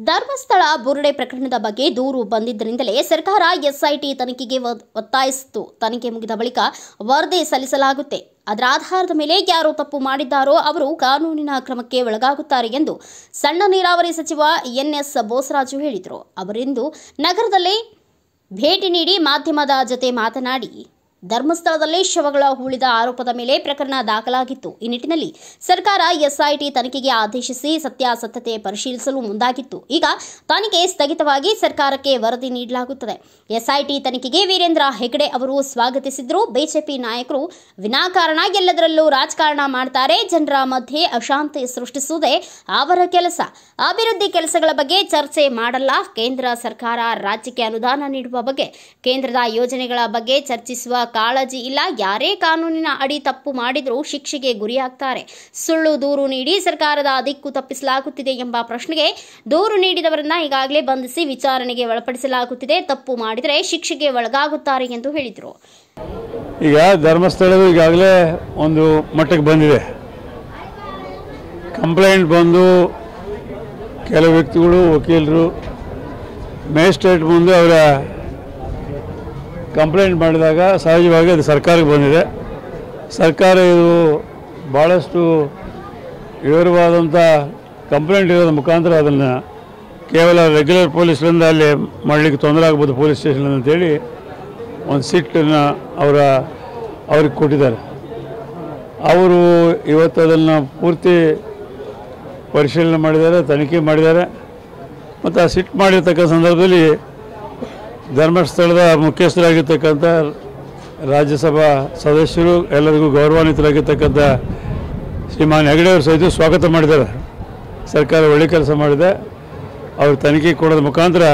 ಧರ್ಮಸ್ಥಳ ಬುರುಡೆ ಪ್ರಕರಣದ ಬಗ್ಗೆ ದೂರು ಬಂದಿದ್ದರಿಂದಲೇ ಸರ್ಕಾರ ಎಸ್ಐಟಿ ತನಿಖೆಗೆ ಒತ್ತಾಯಿಸಿತ್ತು. ತನಿಖೆ ಮುಗಿದ ಬಳಿಕ ವರದಿ ಸಲ್ಲಿಸಲಾಗುತ್ತೆ. ಅದರ ಆಧಾರದ ಮೇಲೆ ಯಾರು ತಪ್ಪು ಮಾಡಿದ್ದಾರೋ ಅವರು ಕಾನೂನಿನ ಕ್ರಮಕ್ಕೆ ಒಳಗಾಗುತ್ತಾರೆ ಎಂದು ಸಣ್ಣ ನೀರಾವರಿ ಸಚಿವ ಎನ್ಎಸ್ ಬೋಸರಾಜು ಹೇಳಿದರು. ಅವರಿಂದು ನಗರದಲ್ಲಿ ಭೇಟಿ ನೀಡಿ ಮಾಧ್ಯಮದ ಜೊತೆ ಮಾತನಾಡಿ, ಧರ್ಮಸ್ಥಳದಲ್ಲಿ ಶವಗಳ ಹೂಳಿದ ಆರೋಪದ ಮೇಲೆ ಪ್ರಕರಣ ದಾಖಲಾಗಿತ್ತು. ಈ ನಿಟ್ಟಿನಲ್ಲಿ ಸರ್ಕಾರ ಎಸ್ಐಟಿ ತನಿಖೆಗೆ ಆದೇಶಿಸಿ ಸತ್ಯಾಸತ್ಯತೆ ಪರಿಶೀಲಿಸಲು ಮುಂದಾಗಿತ್ತು. ಈಗ ತನಿಖೆ ಸ್ಥಗಿತವಾಗಿ ಸರ್ಕಾರಕ್ಕೆ ವರದಿ ನೀಡಲಾಗುತ್ತದೆ. ಎಸ್ಐಟಿ ತನಿಖೆಗೆ ವೀರೇಂದ್ರ ಹೆಗಡೆ ಅವರು ಸ್ವಾಗತಿಸಿದ್ರು. ಬಿಜೆಪಿ ನಾಯಕರು ವಿನಾಕಾರಣ ಎಲ್ಲದರಲ್ಲೂ ರಾಜಕಾರಣ ಮಾಡ್ತಾರೆ. ಜನರ ಮಧ್ಯೆ ಅಶಾಂತಿ ಸೃಷ್ಟಿಸುವುದೇ ಅವರ ಕೆಲಸ. ಅಭಿವೃದ್ಧಿ ಕೆಲಸಗಳ ಬಗ್ಗೆ ಚರ್ಚೆ ಮಾಡಲ್ಲ. ಕೇಂದ್ರ ಸರ್ಕಾರ ರಾಜ್ಯಕ್ಕೆ ಅನುದಾನ ನೀಡುವ ಬಗ್ಗೆ, ಕೇಂದ್ರದ ಯೋಜನೆಗಳ ಬಗ್ಗೆ ಚರ್ಚಿಸುವ ಕಾಳಜಿ ಇಲ್ಲ. ಯಾರೇ ಕಾನೂನಿನ ಅಡಿ ತಪ್ಪು ಮಾಡಿದರೂ ಶಿಕ್ಷೆಗೆ ಗುರಿಯಾಗ್ತಾರೆ. ಸುಳ್ಳು ದೂರು ನೀಡಿ ಸರ್ಕಾರದ ದಿಕ್ಕು ತಪ್ಪಿಸಲಾಗುತ್ತಿದೆ ಎಂಬ ಪ್ರಶ್ನೆಗೆ ದೂರು ನೀಡಿದವರನ್ನ ಈಗಾಗಲೇ ಬಂಧಿಸಿ ವಿಚಾರಣೆಗೆ ಒಳಪಡಿಸಲಾಗುತ್ತಿದೆ. ತಪ್ಪು ಮಾಡಿದರೆ ಶಿಕ್ಷೆಗೆ ಒಳಗಾಗುತ್ತಾರೆ ಎಂದು ಹೇಳಿದರು. ಈಗ ಧರ್ಮಸ್ಥಳವು ಈಗಾಗಲೇ ಒಂದು ಮಟ್ಟಕ್ಕೆ ಬಂದಿದೆ. ಕಂಪ್ಲೇಂಟ್ ಬಂದು ಕೆಲವು ವ್ಯಕ್ತಿಗಳು, ವಕೀಲರು, ಮ್ಯಾಜಿಸ್ಟ್ರೇಟ್ ಮುಂದೆ ಅವರ ಕಂಪ್ಲೇಂಟ್ ಮಾಡಿದಾಗ ಸಹಜವಾಗಿ ಅದು ಸರ್ಕಾರಕ್ಕೆ ಬಂದಿದೆ. ಸರ್ಕಾರ ಇದು ಭಾಳಷ್ಟು ವಿವರವಾದಂಥ ಕಂಪ್ಲೇಂಟ್ ಇರೋದ ಮುಖಾಂತರ ಅದನ್ನು ಕೇವಲ ರೆಗ್ಯುಲರ್ ಪೊಲೀಸರಿಂದ ಅಲ್ಲಿ ಮಾಡಲಿಕ್ಕೆ ತೊಂದರೆ ಆಗ್ಬೋದು ಪೊಲೀಸ್ ಸ್ಟೇಷನ್ ಅಂತೇಳಿ ಒಂದು ಸಿಟ್ಟನ್ನು ಅವ್ರಿಗೆ ಕೊಟ್ಟಿದ್ದಾರೆ. ಅವರು ಇವತ್ತು ಅದನ್ನು ಪೂರ್ತಿ ಪರಿಶೀಲನೆ ಮಾಡಿದ್ದಾರೆ, ತನಿಖೆ ಮಾಡಿದ್ದಾರೆ. ಮತ್ತು ಆ ಸಿಟ್ಟು ಮಾಡಿರ್ತಕ್ಕ ಸಂದರ್ಭದಲ್ಲಿ ಧರ್ಮಸ್ಥಳದ ಮುಖ್ಯಸ್ಥರಾಗಿರ್ತಕ್ಕಂಥ ರಾಜ್ಯಸಭಾ ಸದಸ್ಯರು, ಎಲ್ಲರಿಗೂ ಗೌರವಾನ್ವಿತರಾಗಿರ್ತಕ್ಕಂಥ ಶ್ರೀಮಾನ್ ಹೆಗಡೆ ಅವರು ಸಹಿತ ಸ್ವಾಗತ ಮಾಡಿದ್ದಾರೆ. ಸರ್ಕಾರ ಒಳ್ಳೆ ಕೆಲಸ ಮಾಡಿದೆ. ಅವರು ತನಿಖೆ ಕೊಡೋದ ಮುಖಾಂತರ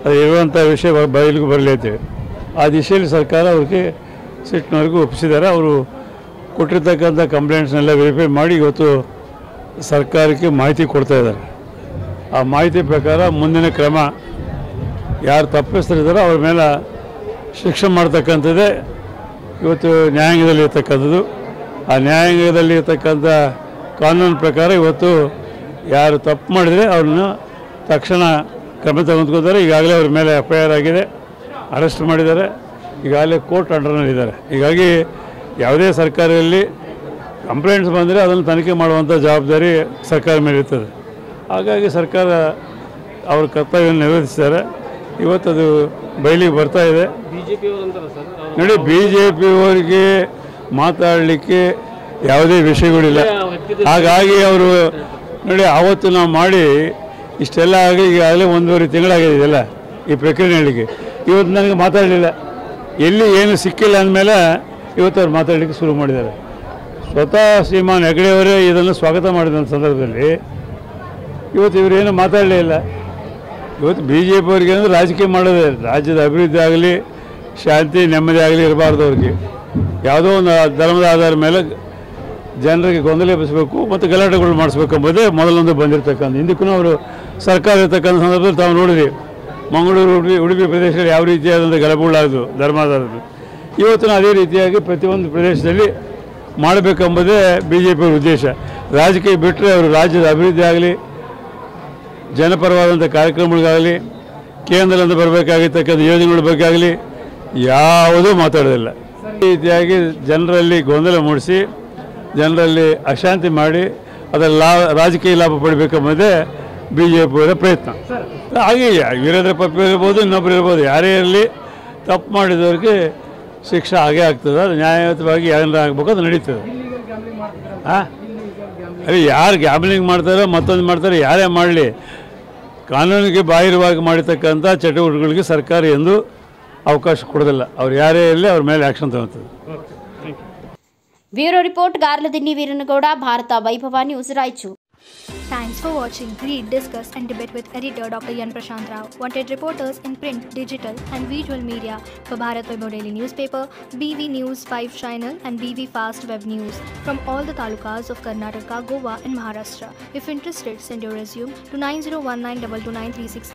ಅದು ಇರುವಂಥ ವಿಷಯ ಬಯಲಿಗೆ ಬರಲಿ ಅಂತೇಳಿ ಆ ದಿಶೆಯಲ್ಲಿ ಸರ್ಕಾರ ಅವ್ರಿಗೆ ಸಿಟ್ಟಿನವರೆಗೂ ಒಪ್ಪಿಸಿದ್ದಾರೆ. ಅವರು ಕೊಟ್ಟಿರ್ತಕ್ಕಂಥ ಕಂಪ್ಲೇಂಟ್ಸ್ನೆಲ್ಲ ವೆರಿಫೈ ಮಾಡಿ ಇವತ್ತು ಸರ್ಕಾರಕ್ಕೆ ಮಾಹಿತಿ ಕೊಡ್ತಾ ಇದ್ದಾರೆ. ಆ ಮಾಹಿತಿ ಪ್ರಕಾರ ಮುಂದಿನ ಕ್ರಮ ಯಾರು ತಪ್ಪಿಸ್ತಿದ್ದಾರೋ ಅವ್ರ ಮೇಲೆ ಶಿಕ್ಷೆ ಮಾಡ್ತಕ್ಕಂಥದ್ದೇ ಇವತ್ತು ನ್ಯಾಯಾಂಗದಲ್ಲಿ ಇರ್ತಕ್ಕಂಥದ್ದು. ಆ ನ್ಯಾಯಾಂಗದಲ್ಲಿ ಇರ್ತಕ್ಕಂಥ ಕಾನೂನು ಪ್ರಕಾರ ಇವತ್ತು ಯಾರು ತಪ್ಪು ಮಾಡಿದರೆ ಅವ್ರನ್ನ ತಕ್ಷಣ ಕ್ರಮ ತೆಗೆದುಕೊತಾರೆ. ಈಗಾಗಲೇ ಅವ್ರ ಮೇಲೆ FIR ಆಗಿದೆ, ಅರೆಸ್ಟ್ ಮಾಡಿದ್ದಾರೆ. ಈಗಾಗಲೇ ಕೋರ್ಟ್ ಅಂಡರ್ನಲ್ಲಿದ್ದಾರೆ. ಹೀಗಾಗಿ ಯಾವುದೇ ಸರ್ಕಾರದಲ್ಲಿ ಕಂಪ್ಲೇಂಟ್ಸ್ ಬಂದರೆ ಅದನ್ನು ತನಿಖೆ ಮಾಡುವಂಥ ಜವಾಬ್ದಾರಿ ಸರ್ಕಾರ ಮೇಲೆ ಇರ್ತದೆ. ಹಾಗಾಗಿ ಸರ್ಕಾರ ಅವ್ರ ಕರ್ತವ್ಯವನ್ನು ನಿರ್ವಹಿಸ್ತಾರೆ. ಇವತ್ತದು ಬಯಲಿಗೆ ಬರ್ತಾ ಇದೆ. ನೋಡಿ, BJPಯವರಿಗೆ ಮಾತಾಡಲಿಕ್ಕೆ ಯಾವುದೇ ವಿಷಯಗಳಿಲ್ಲ. ಹಾಗಾಗಿ ಅವರು ನೋಡಿ, ಆವತ್ತು ನಾವು ಮಾಡಿ ಇಷ್ಟೆಲ್ಲ ಆಗಿ ಈಗಾಗಲೇ 1.5 ತಿಂಗಳಾಗಿದೆ ಇದೆಲ್ಲ ಈ ಪ್ರಕ್ರಿಯೆ ಹೇಳಲಿಕ್ಕೆ. ಇವತ್ತು ನನಗೆ ಮಾತಾಡಲಿಲ್ಲ, ಎಲ್ಲಿ ಏನು ಸಿಕ್ಕಿಲ್ಲ ಅಂದಮೇಲೆ ಇವತ್ತು ಅವ್ರು ಮಾತಾಡಲಿಕ್ಕೆ ಶುರು ಮಾಡಿದ್ದಾರೆ. ಸ್ವತಃ ಶ್ರೀಮಾನ್ ಹೆಗಡೆಯವರೇ ಇದನ್ನು ಸ್ವಾಗತ ಮಾಡಿದ ಸಂದರ್ಭದಲ್ಲಿ ಇವತ್ತು ಇವರೇನು ಮಾತಾಡಲೇ ಇಲ್ಲ. ಇವತ್ತು BJPಯವರಿಗೆ ಅಂದರೆ ರಾಜಕೀಯ ಮಾಡೋದೇ, ರಾಜ್ಯದ ಅಭಿವೃದ್ಧಿ ಆಗಲಿ, ಶಾಂತಿ ನೆಮ್ಮದಿ ಆಗಲಿ ಇರಬಾರ್ದು. ಅವ್ರಿಗೆ ಯಾವುದೋ ಒಂದು ಧರ್ಮದ ಆಧಾರದ ಮೇಲೆ ಜನರಿಗೆ ಗೊಂದಲ ಎಬ್ಬಿಸಬೇಕು ಮತ್ತು ಗಲಾಟೆಗಳು ಮಾಡಿಸ್ಬೇಕೆಂಬುದೇ ಮೊದಲೊಂದು ಬಂದಿರತಕ್ಕಂಥ. ಹಿಂದಕ್ಕೂ ಅವರು ಸರ್ಕಾರ ಇರ್ತಕ್ಕಂಥ ಸಂದರ್ಭದಲ್ಲಿ ತಾವು ನೋಡಿದ್ರಿ, ಮಂಗಳೂರು, ಉಡುಪಿ ಪ್ರದೇಶದಲ್ಲಿ ಯಾವ ರೀತಿಯಾದಂಥ ಗಲಭೆಗಳಾದವು ಧರ್ಮಾಧಾರದ. ಇವತ್ತು ಅದೇ ರೀತಿಯಾಗಿ ಪ್ರತಿಯೊಂದು ಪ್ರದೇಶದಲ್ಲಿ ಮಾಡಬೇಕೆಂಬುದೇ BJPಯವರ ಉದ್ದೇಶ. ರಾಜಕೀಯ ಬಿಟ್ಟರೆ ಅವರು ರಾಜ್ಯದ ಅಭಿವೃದ್ಧಿ ಆಗಲಿ, ಜನಪರವಾದಂಥ ಕಾರ್ಯಕ್ರಮಗಳಿಗಾಗಲಿ, ಕೇಂದ್ರದಿಂದ ಬರಬೇಕಾಗಿರ್ತಕ್ಕಂಥ ಯೋಜನೆಗಳ ಬಗ್ಗೆ ಆಗಲಿ ಯಾವುದೂ ಮಾತಾಡೋದಿಲ್ಲ. ಈ ರೀತಿಯಾಗಿ ಜನರಲ್ಲಿ ಗೊಂದಲ ಮೂಡಿಸಿ, ಜನರಲ್ಲಿ ಅಶಾಂತಿ ಮಾಡಿ ಅದರ ರಾಜಕೀಯ ಲಾಭ ಪಡಿಬೇಕೆಂಬುದೇ BJPಯವರ ಪ್ರಯತ್ನ. ಹಾಗೆ ವೀರೇಂದ್ರ ಪಪ್ಪಿ ಇರ್ಬೋದು, ಇನ್ನೊಬ್ಬರು ಇರ್ಬೋದು, ಯಾರೇ ಇರಲಿ ತಪ್ಪು ಮಾಡಿದವ್ರಿಗೆ ಶಿಕ್ಷೆ ಆಗೇ ಆಗ್ತದೆ. ಅದು ನ್ಯಾಯಯುತವಾಗಿ ಏನಾರ ಆಗಬೇಕು, ಅದು ನಡೀತದೆ. ಅದೇ ಯಾರು ಗ್ಯಾಬ್ಲಿಂಗ್ ಮಾಡ್ತಾರೋ ಮತ್ತೊಂದು ಮಾಡ್ತಾರೆ, ಯಾರೇ ಮಾಡಲಿ ಕಾನೂನಿಗೆ ಬಾಹಿರವಾಗಿ ಮಾಡಿರ್ತಕ್ಕಂಥ ಚಟುವಟಿಕೆಗಳಿಗೆ ಸರ್ಕಾರ ಎಂದು ಅವಕಾಶ ಕೊಡೋದಿಲ್ಲ. ಅವ್ರು ಯಾರೇ ಇರಲಿ ಅವ್ರ ಮೇಲೆ ಆ್ಯಕ್ಷನ್ ತಗೊಳ್ತದೆ. ಬ್ಯೂರೋ ರಿಪೋರ್ಟ್, ಗಾರ್ಲದಿನ್ನಿ ವೀರನಗೌಡ, ಭಾರತ ವೈಭವ news, Raichur. Thanks for watching. Read, discuss and debate with editor Dr. Yan Prashant Rao. Wanted reporters in print, digital and visual media for Bharat Vaibhav Daily Newspaper, BV News 5 Channel and BV Fast Web News from all the talukas of Karnataka, Goa and Maharashtra. If interested, send your resume to 9019222936.